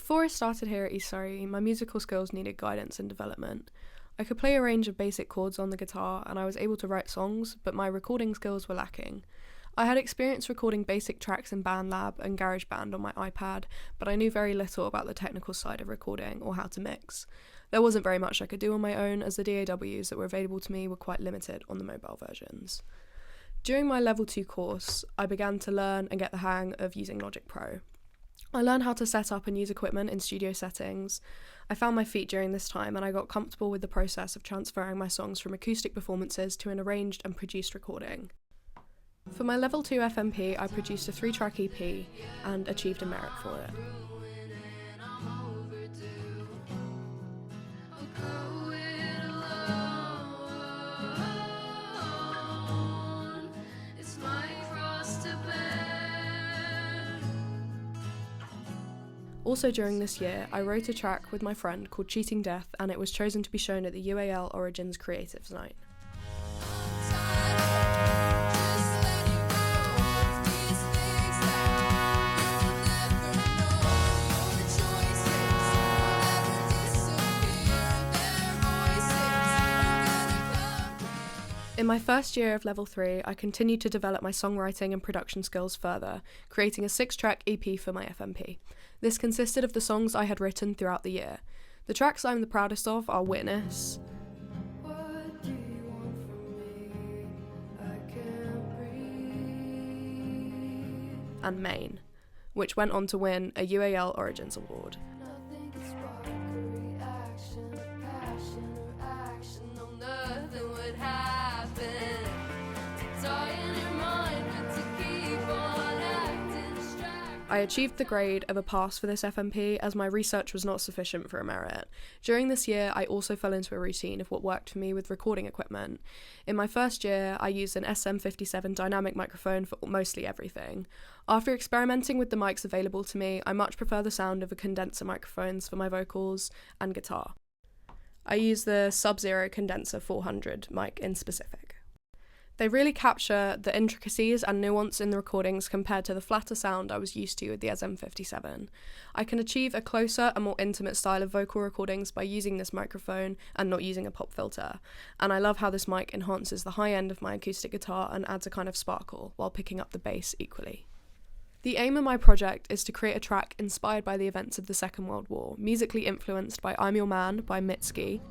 Before I started here at East Surrey, my musical skills needed guidance and development. I could play a range of basic chords on the guitar and I was able to write songs, but my recording skills were lacking. I had experience recording basic tracks in BandLab and GarageBand on my iPad, but I knew very little about the technical side of recording or how to mix. There wasn't very much I could do on my own, as the DAWs that were available to me were quite limited on the mobile versions. During my Level 2 course, I began to learn and get the hang of using Logic Pro. I learned how to set up and use equipment in studio settings. I found my feet during this time and I got comfortable with the process of transferring my songs from acoustic performances to an arranged and produced recording. For my Level 2 FMP, I produced a 3-track EP and achieved a merit for it. Also during this year, I wrote a track with my friend called Cheating Death, and it was chosen to be shown at the UAL Origins Creatives Night. In my first year of Level 3, I continued to develop my songwriting and production skills further, creating a 6-track EP for my FMP. This consisted of the songs I had written throughout the year. The tracks I'm the proudest of are Witness, and Main, which went on to win a UAL Origins Award. I achieved the grade of a pass for this FMP as my research was not sufficient for a merit. During this year, I also fell into a routine of what worked for me with recording equipment. In my first year, I used an SM57 dynamic microphone for mostly everything. After experimenting with the mics available to me, I much prefer the sound of a condenser microphones for my vocals and guitar. I use the Sub-Zero Condenser 400 mic in specific. They really capture the intricacies and nuance in the recordings compared to the flatter sound I was used to with the SM57. I can achieve a closer and more intimate style of vocal recordings by using this microphone and not using a pop filter, and I love how this mic enhances the high end of my acoustic guitar and adds a kind of sparkle while picking up the bass equally. The aim of my project is to create a track inspired by the events of the Second World War, musically influenced by I'm Your Man by Mitski,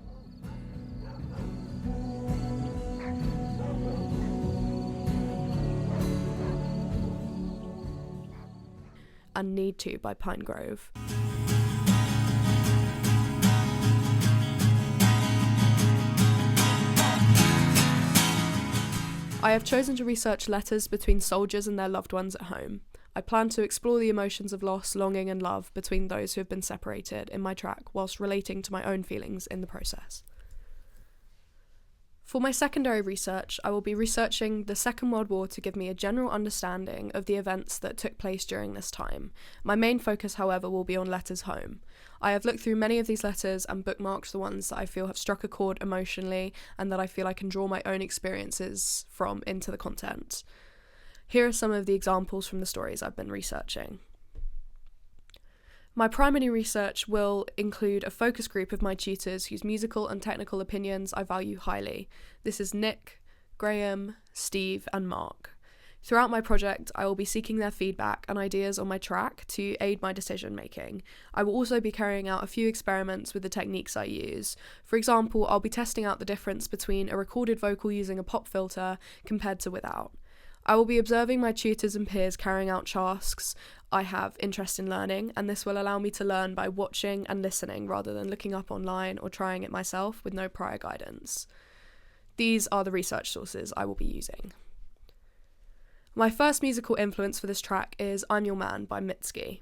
and Need To by Pinegrove. I have chosen to research letters between soldiers and their loved ones at home. I plan to explore the emotions of loss, longing and love between those who have been separated in my track whilst relating to my own feelings in the process. For my secondary research, I will be researching the Second World War to give me a general understanding of the events that took place during this time. My main focus, however, will be on letters home. I have looked through many of these letters and bookmarked the ones that I feel have struck a chord emotionally and that I feel I can draw my own experiences from into the content. Here are some of the examples from the stories I've been researching. My primary research will include a focus group of my tutors whose musical and technical opinions I value highly. This is Nick, Graham, Steve, and Mark. Throughout my project, I will be seeking their feedback and ideas on my track to aid my decision making. I will also be carrying out a few experiments with the techniques I use. For example, I'll be testing out the difference between a recorded vocal using a pop filter compared to without. I will be observing my tutors and peers carrying out tasks I have interest in learning, and this will allow me to learn by watching and listening rather than looking up online or trying it myself with no prior guidance. These are the research sources I will be using. My first musical influence for this track is I'm Your Man by Mitski.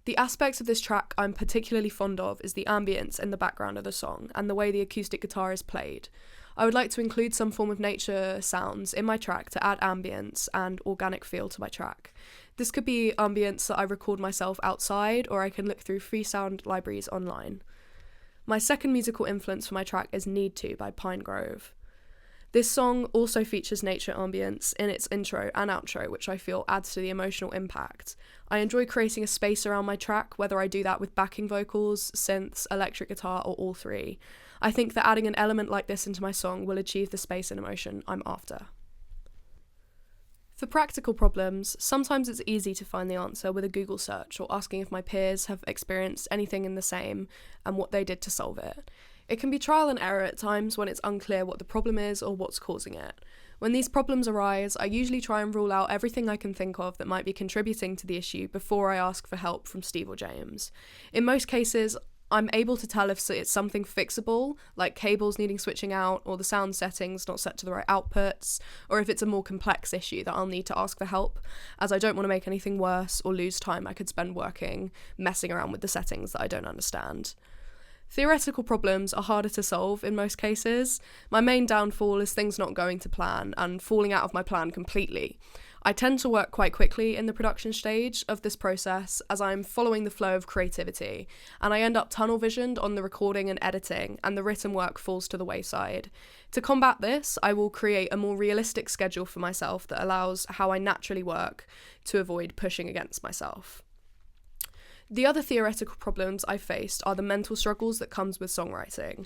The aspects of this track I'm particularly fond of is the ambience in the background of the song and the way the acoustic guitar is played. I would like to include some form of nature sounds in my track to add ambience and organic feel to my track. This could be ambience that I record myself outside, or I can look through free sound libraries online. My second musical influence for my track is Need To by Pinegrove. This song also features nature ambience in its intro and outro, which I feel adds to the emotional impact. I enjoy creating a space around my track, whether I do that with backing vocals, synths, electric guitar, or all three. I think that adding an element like this into my song will achieve the space and emotion I'm after. For practical problems, sometimes it's easy to find the answer with a Google search or asking if my peers have experienced anything in the same and what they did to solve it. It can be trial and error at times when it's unclear what the problem is or what's causing it. When these problems arise, I usually try and rule out everything I can think of that might be contributing to the issue before I ask for help from Steve or James. In most cases, I'm able to tell if it's something fixable, like cables needing switching out or the sound settings not set to the right outputs, or if it's a more complex issue that I'll need to ask for help, as I don't want to make anything worse or lose time I could spend working, messing around with the settings that I don't understand. Theoretical problems are harder to solve in most cases. My main downfall is things not going to plan and falling out of my plan completely. I tend to work quite quickly in the production stage of this process as I'm following the flow of creativity, and I end up tunnel visioned on the recording and editing, and the written work falls to the wayside. To combat this, I will create a more realistic schedule for myself that allows how I naturally work to avoid pushing against myself. The other theoretical problems I faced are the mental struggles that comes with songwriting.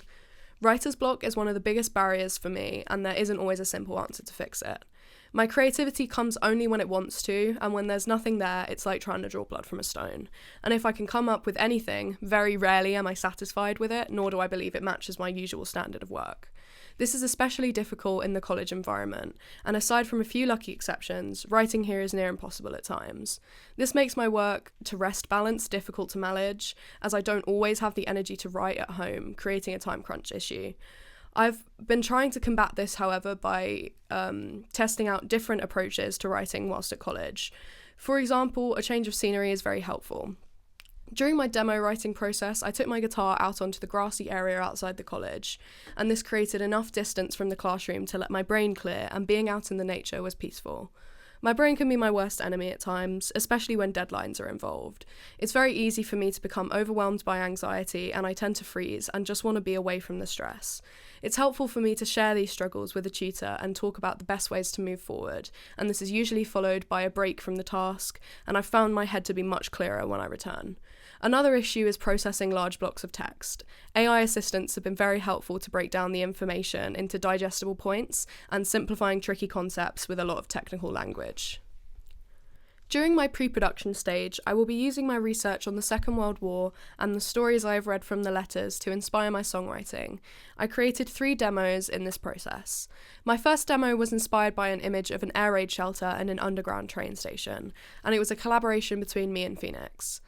Writer's block is one of the biggest barriers for me, and there isn't always a simple answer to fix it. My creativity comes only when it wants to, and when there's nothing there, it's like trying to draw blood from a stone. And if I can come up with anything, very rarely am I satisfied with it, nor do I believe it matches my usual standard of work. This is especially difficult in the college environment, and aside from a few lucky exceptions, writing here is near impossible at times. This makes my work to rest balance difficult to manage, as I don't always have the energy to write at home, creating a time crunch issue. I've been trying to combat this, however, by testing out different approaches to writing whilst at college. For example, a change of scenery is very helpful. During my demo writing process, I took my guitar out onto the grassy area outside the college, and this created enough distance from the classroom to let my brain clear, and being out in the nature was peaceful. My brain can be my worst enemy at times, especially when deadlines are involved. It's very easy for me to become overwhelmed by anxiety, and I tend to freeze and just want to be away from the stress. It's helpful for me to share these struggles with a tutor and talk about the best ways to move forward, and this is usually followed by a break from the task, and I've found my head to be much clearer when I return. Another issue is processing large blocks of text. AI assistants have been very helpful to break down the information into digestible points and simplifying tricky concepts with a lot of technical language. During my pre-production stage, I will be using my research on the Second World War and the stories I have read from the letters to inspire my songwriting. I created 3 demos in this process. My first demo was inspired by an image of an air raid shelter and an underground train station, and it was a collaboration between me and Phoenix.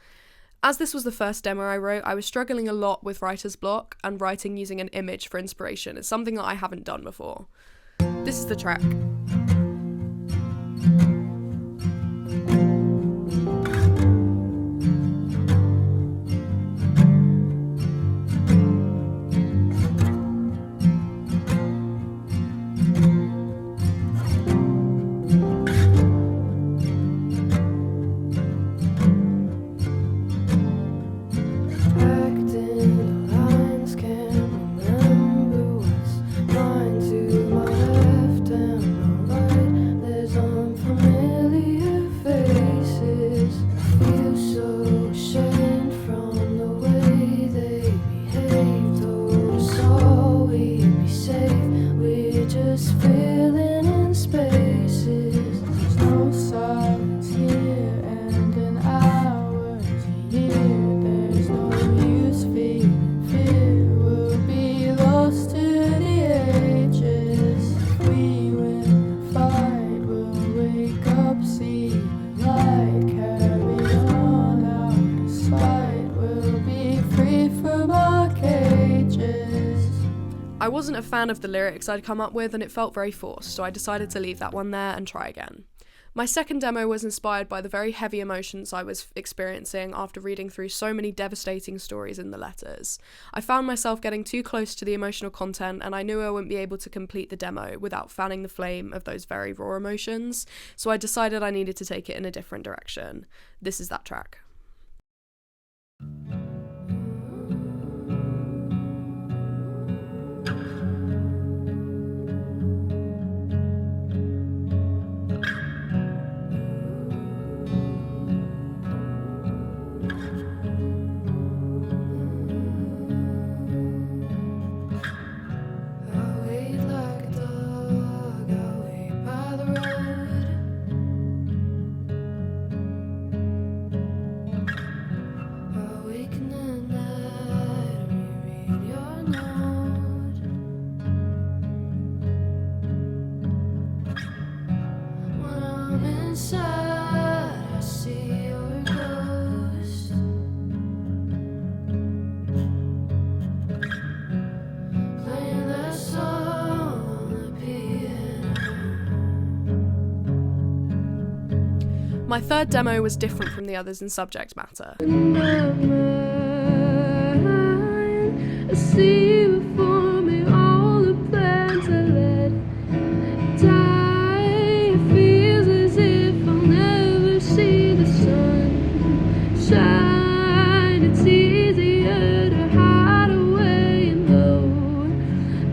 As this was the first demo I wrote, I was struggling a lot with writer's block, and writing using an image for inspiration is something that I haven't done before. This is the track. I wasn't a fan of the lyrics I'd come up with, and it felt very forced, so I decided to leave that one there and try again. My second demo was inspired by the very heavy emotions I was experiencing after reading through so many devastating stories in the letters. I found myself getting too close to the emotional content, and I knew I wouldn't be able to complete the demo without fanning the flame of those very raw emotions, so I decided I needed to take it in a different direction. This is that track. My third demo was different from the others in subject matter. I see before me all the plans I let die. It feels as if I'll never see the sun shine. It's easier to hide away in low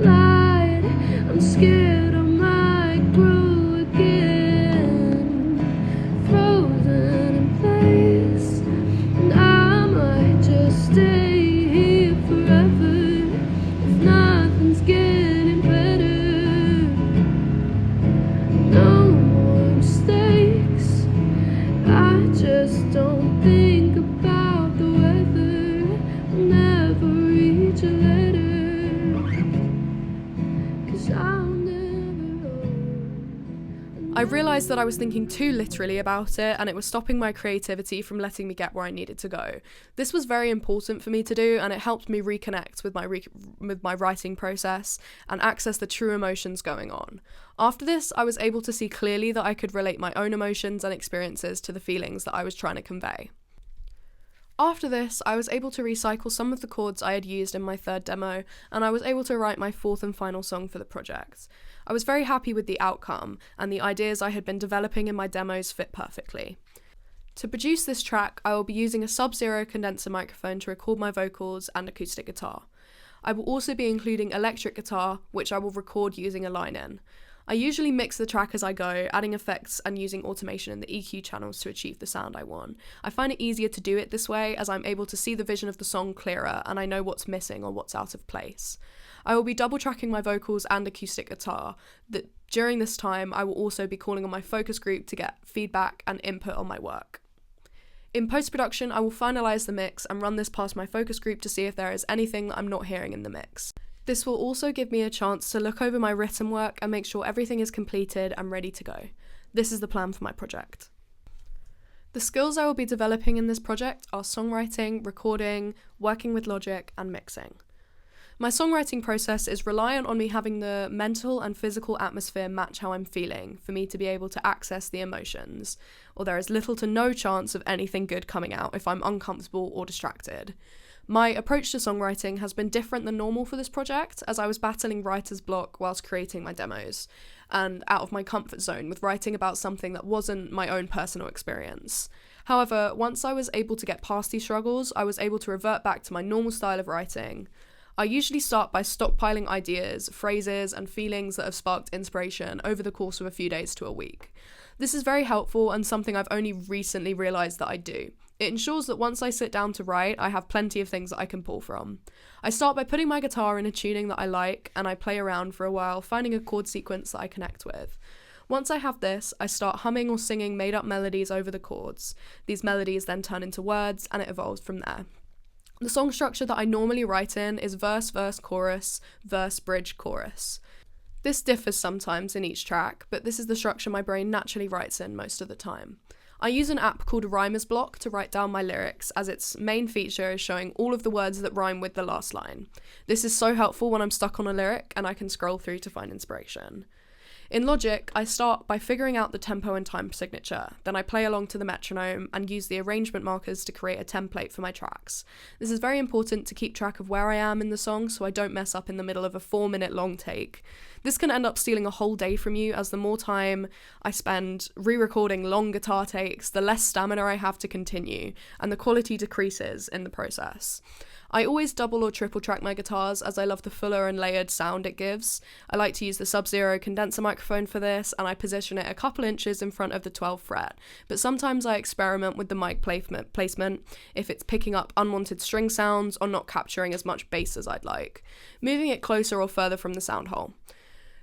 light. I'm scared I might grow again, frozen in place, and I might just stay here forever if nothing's getting better. No more mistakes. I just don't think about the weather. I'll never reach a letter, 'cause I'll never hold. I realised that I was thinking too literally about it, and it was stopping my creativity from letting me get where I needed to go. This was very important for me to do, and it helped me reconnect with my writing process and access the true emotions going on. After this, I was able to see clearly that I could relate my own emotions and experiences to the feelings that I was trying to convey. After this, I was able to recycle some of the chords I had used in my third demo, and I was able to write my fourth and final song for the project. I was very happy with the outcome, and the ideas I had been developing in my demos fit perfectly. To produce this track, I will be using a Sub-Zero condenser microphone to record my vocals and acoustic guitar. I will also be including electric guitar, which I will record using a line-in. I usually mix the track as I go, adding effects and using automation in the EQ channels to achieve the sound I want. I find it easier to do it this way as I'm able to see the vision of the song clearer and I know what's missing or what's out of place. I will be double tracking my vocals and acoustic guitar. During this time, I will also be calling on my focus group to get feedback and input on my work. In post-production, I will finalise the mix and run this past my focus group to see if there is anything that I'm not hearing in the mix. This will also give me a chance to look over my written work and make sure everything is completed and ready to go. This is the plan for my project. The skills I will be developing in this project are songwriting, recording, working with Logic, and mixing. My songwriting process is reliant on me having the mental and physical atmosphere match how I'm feeling for me to be able to access the emotions, or there is little to no chance of anything good coming out if I'm uncomfortable or distracted. My approach to songwriting has been different than normal for this project, as I was battling writer's block whilst creating my demos, and out of my comfort zone with writing about something that wasn't my own personal experience. However, once I was able to get past these struggles, I was able to revert back to my normal style of writing. I usually start by stockpiling ideas, phrases, and feelings that have sparked inspiration over the course of a few days to a week. This is very helpful and something I've only recently realised that I do. It ensures that once I sit down to write, I have plenty of things that I can pull from. I start by putting my guitar in a tuning that I like, and I play around for a while, finding a chord sequence that I connect with. Once I have this, I start humming or singing made-up melodies over the chords. These melodies then turn into words, and it evolves from there. The song structure that I normally write in is verse, verse, chorus, verse, bridge, chorus. This differs sometimes in each track, but this is the structure my brain naturally writes in most of the time. I use an app called Rhymer's Block to write down my lyrics, as its main feature is showing all of the words that rhyme with the last line. This is so helpful when I'm stuck on a lyric and I can scroll through to find inspiration. In Logic, I start by figuring out the tempo and time signature, then I play along to the metronome and use the arrangement markers to create a template for my tracks. This is very important to keep track of where I am in the song so I don't mess up in the middle of a 4-minute long take. This can end up stealing a whole day from you, as the more time I spend re-recording long guitar takes, the less stamina I have to continue, and the quality decreases in the process. I always double or triple track my guitars as I love the fuller and layered sound it gives. I like to use the Sub-Zero condenser microphone for this, and I position it a couple inches in front of the 12th fret, but sometimes I experiment with the mic placement if it's picking up unwanted string sounds or not capturing as much bass as I'd like, moving it closer or further from the sound hole.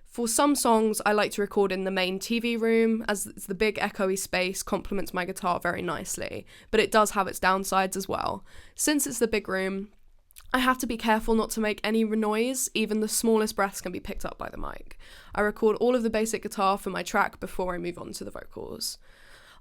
For some songs, I like to record in the main TV room, as the big echoey space complements my guitar very nicely, but it does have its downsides as well. Since it's the big room, I have to be careful not to make any noise, even the smallest breaths can be picked up by the mic. I record all of the basic guitar for my track before I move on to the vocals.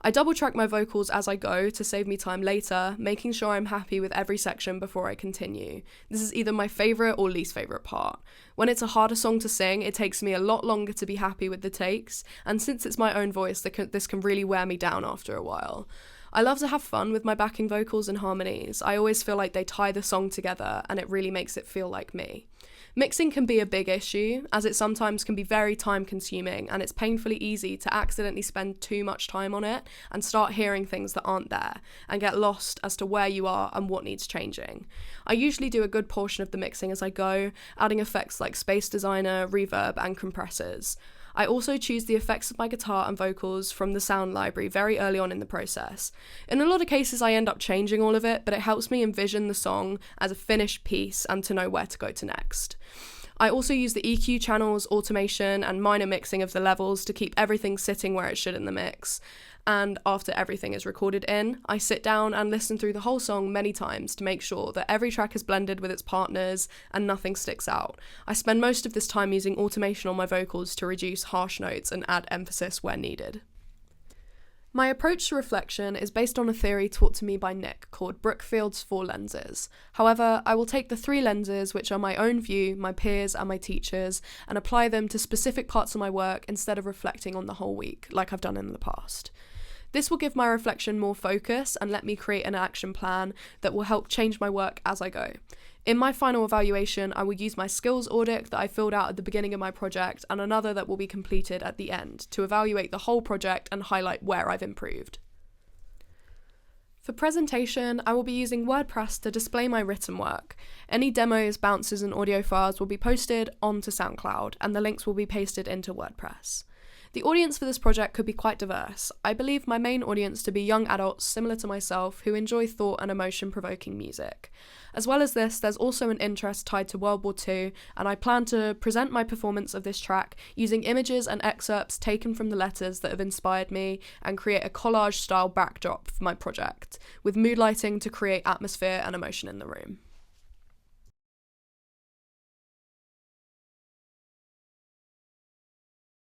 I double track my vocals as I go to save me time later, making sure I'm happy with every section before I continue. This is either my favourite or least favourite part. When it's a harder song to sing, it takes me a lot longer to be happy with the takes, and since it's my own voice, this can really wear me down after a while. I love to have fun with my backing vocals and harmonies. I always feel like they tie the song together and it really makes it feel like me. Mixing can be a big issue, as it sometimes can be very time consuming and it's painfully easy to accidentally spend too much time on it and start hearing things that aren't there and get lost as to where you are and what needs changing. I usually do a good portion of the mixing as I go, adding effects like Space Designer, reverb and compressors. I also choose the effects of my guitar and vocals from the sound library very early on in the process. In a lot of cases I end up changing all of it, but it helps me envision the song as a finished piece and to know where to go to next. I also use the EQ channels, automation and minor mixing of the levels to keep everything sitting where it should in the mix. And after everything is recorded in, I sit down and listen through the whole song many times to make sure that every track is blended with its partners and nothing sticks out. I spend most of this time using automation on my vocals to reduce harsh notes and add emphasis where needed. My approach to reflection is based on a theory taught to me by Nick called Brookfield's 4 lenses. However, I will take the 3 lenses, which are my own view, my peers and my teachers, and apply them to specific parts of my work instead of reflecting on the whole week, like I've done in the past. This will give my reflection more focus and let me create an action plan that will help change my work as I go. In my final evaluation, I will use my skills audit that I filled out at the beginning of my project and another that will be completed at the end to evaluate the whole project and highlight where I've improved. For presentation, I will be using WordPress to display my written work. Any demos, bounces and audio files will be posted onto SoundCloud and the links will be pasted into WordPress. The audience for this project could be quite diverse. I believe my main audience to be young adults similar to myself who enjoy thought and emotion-provoking music. As well as this, there's also an interest tied to World War II, and I plan to present my performance of this track using images and excerpts taken from the letters that have inspired me and create a collage-style backdrop for my project, with mood lighting to create atmosphere and emotion in the room.